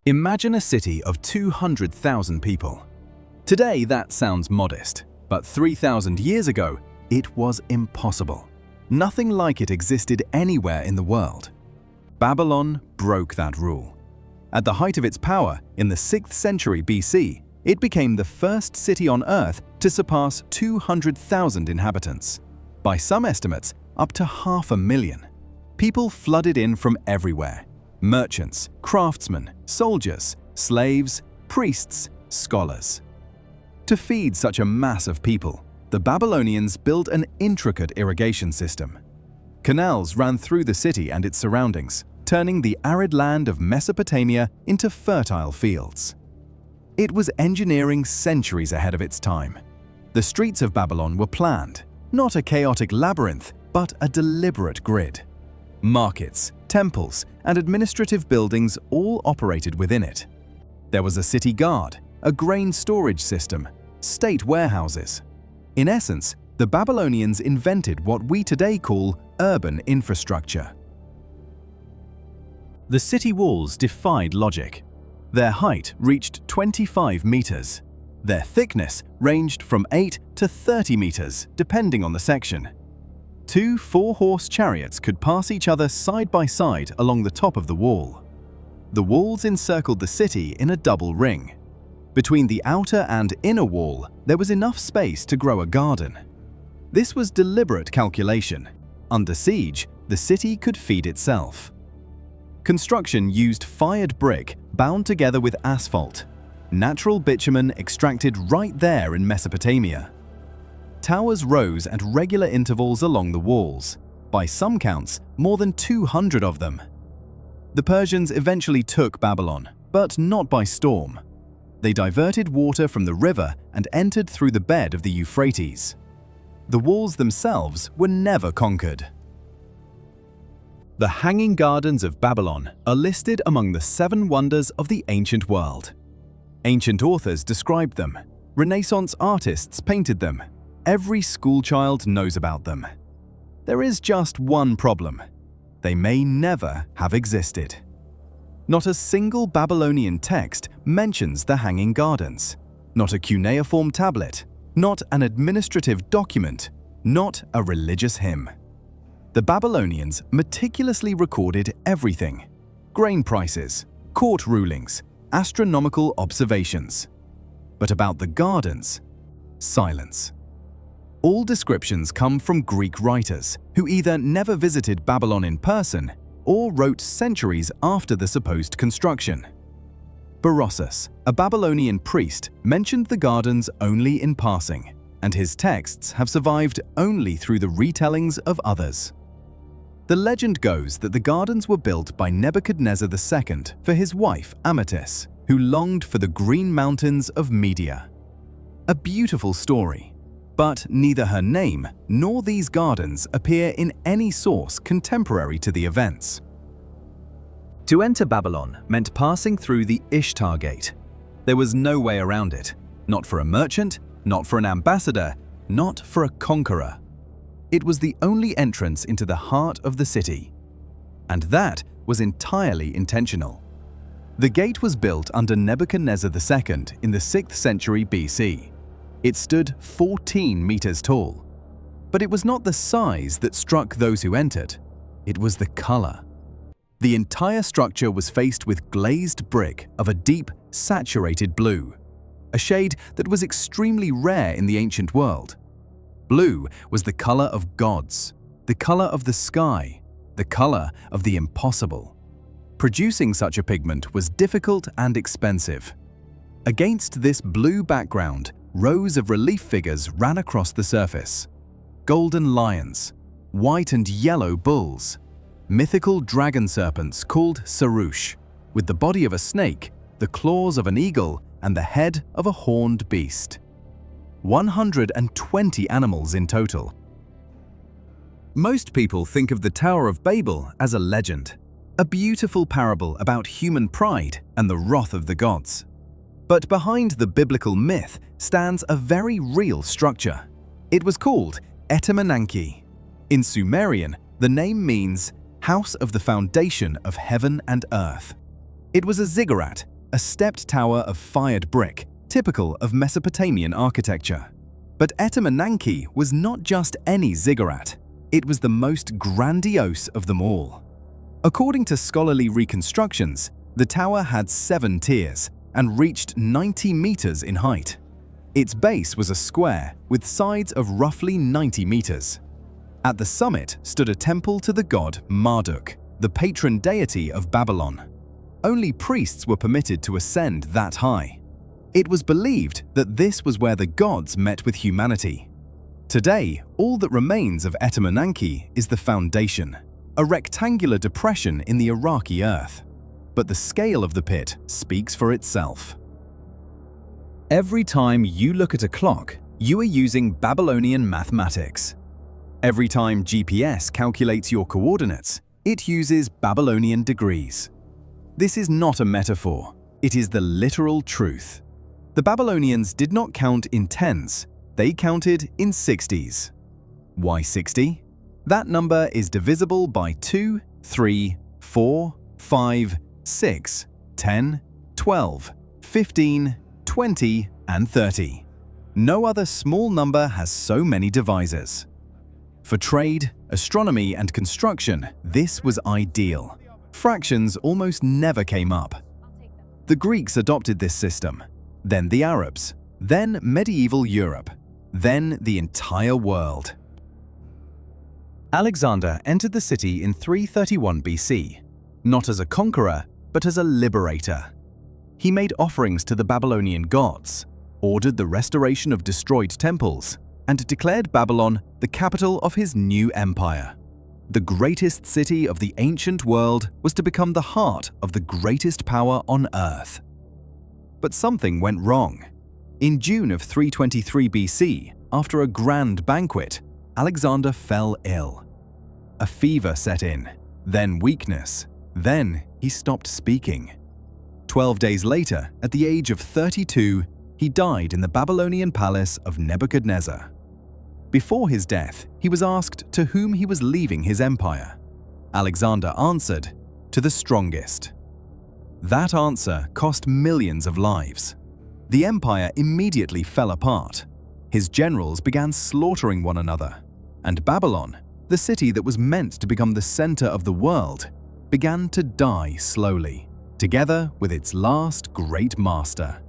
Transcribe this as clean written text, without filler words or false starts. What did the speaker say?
Imagine a city of 200,000 people. Today that sounds modest, but 3,000 years ago, it was impossible. Nothing like it existed anywhere in the world. Babylon broke that rule. At the height of its power, in the 6th century BC, it became the first city on Earth to surpass 200,000 inhabitants. By some estimates, up to 500,000. People flooded in from everywhere. Merchants, craftsmen, soldiers, slaves, priests, scholars. To feed such a mass of people, the Babylonians built an intricate irrigation system. Canals ran through the city and its surroundings, turning the arid land of Mesopotamia into fertile fields. It was engineering centuries ahead of its time. The streets of Babylon were planned, not a chaotic labyrinth, but a deliberate grid. Markets, temples, and administrative buildings all operated within it. There was a city guard, a grain storage system, state warehouses. In essence, the Babylonians invented what we today call urban infrastructure. The city walls defied logic. Their height reached 25 meters. Their thickness ranged from 8 to 30 meters, depending on the section. 2 4-horse chariots could pass each other side by side along the top of the wall. The walls encircled the city in a double ring. Between the outer and inner wall, there was enough space to grow a garden. This was deliberate calculation. Under siege, the city could feed itself. Construction used fired brick bound together with asphalt, natural bitumen extracted right there in Mesopotamia. Towers rose at regular intervals along the walls, by some counts, more than 200 of them. The Persians eventually took Babylon, but not by storm. They diverted water from the river and entered through the bed of the Euphrates. The walls themselves were never conquered. The Hanging Gardens of Babylon are listed among the 7 wonders of the ancient world. Ancient authors described them. Renaissance artists painted them. Every schoolchild knows about them. There is just one problem. They may never have existed. Not a single Babylonian text mentions the Hanging Gardens. Not a cuneiform tablet. Not an administrative document. Not a religious hymn. The Babylonians meticulously recorded everything: grain prices, court rulings, astronomical observations. But about the gardens, silence. All descriptions come from Greek writers who either never visited Babylon in person or wrote centuries after the supposed construction. Berossus, a Babylonian priest, mentioned the gardens only in passing, and his texts have survived only through the retellings of others. The legend goes that the gardens were built by Nebuchadnezzar II for his wife Amatis, who longed for the green mountains of Media. A beautiful story, but neither her name nor these gardens appear in any source contemporary to the events. To enter Babylon meant passing through the Ishtar Gate. There was no way around it, not for a merchant, not for an ambassador, not for a conqueror. It was the only entrance into the heart of the city. And that was entirely intentional. The gate was built under Nebuchadnezzar II in the 6th century BC. It stood 14 meters tall. But it was not the size that struck those who entered. It was the color. The entire structure was faced with glazed brick of a deep, saturated blue, a shade that was extremely rare in the ancient world. Blue was the color of gods, the color of the sky, the color of the impossible. Producing such a pigment was difficult and expensive. Against this blue background, rows of relief figures ran across the surface. Golden lions, white and yellow bulls, mythical dragon serpents called Sarush, with the body of a snake, the claws of an eagle, and the head of a horned beast. 120 animals in total. Most people think of the Tower of Babel as a legend, a beautiful parable about human pride and the wrath of the gods. But behind the biblical myth stands a very real structure. It was called Etemenanki. In Sumerian, the name means house of the foundation of heaven and earth. It was a ziggurat, a stepped tower of fired brick, typical of Mesopotamian architecture. But Etemenanke was not just any ziggurat, it was the most grandiose of them all. According to scholarly reconstructions, the tower had 7 tiers and reached 90 meters in height. Its base was a square with sides of roughly 90 meters. At the summit stood a temple to the god Marduk, the patron deity of Babylon. Only priests were permitted to ascend that high. It was believed that this was where the gods met with humanity. Today, all that remains of Etemenanke is the foundation, a rectangular depression in the Iraqi earth. But the scale of the pit speaks for itself. Every time you look at a clock, you are using Babylonian mathematics. Every time GPS calculates your coordinates, it uses Babylonian degrees. This is not a metaphor, it is the literal truth. The Babylonians did not count in tens, they counted in 60s. Why 60? That number is divisible by 2, 3, 4, 5, 6, 10, 12, 15, 20, and 30. No other small number has so many divisors. For trade, astronomy, and construction, this was ideal. Fractions almost never came up. The Greeks adopted this system, then the Arabs, then medieval Europe, then the entire world. Alexander entered the city in 331 BC, not as a conqueror, but as a liberator. He made offerings to the Babylonian gods, ordered the restoration of destroyed temples, and declared Babylon the capital of his new empire. The greatest city of the ancient world was to become the heart of the greatest power on earth. But something went wrong. In June of 323 BC, after a grand banquet, Alexander fell ill. A fever set in, then weakness, then he stopped speaking. 12 days later, at the age of 32, he died in the Babylonian palace of Nebuchadnezzar. Before his death, he was asked to whom he was leaving his empire. Alexander answered, "To the strongest." That answer cost millions of lives. The empire immediately fell apart. His generals began slaughtering one another, and Babylon, the city that was meant to become the center of the world, began to die slowly, together with its last great master.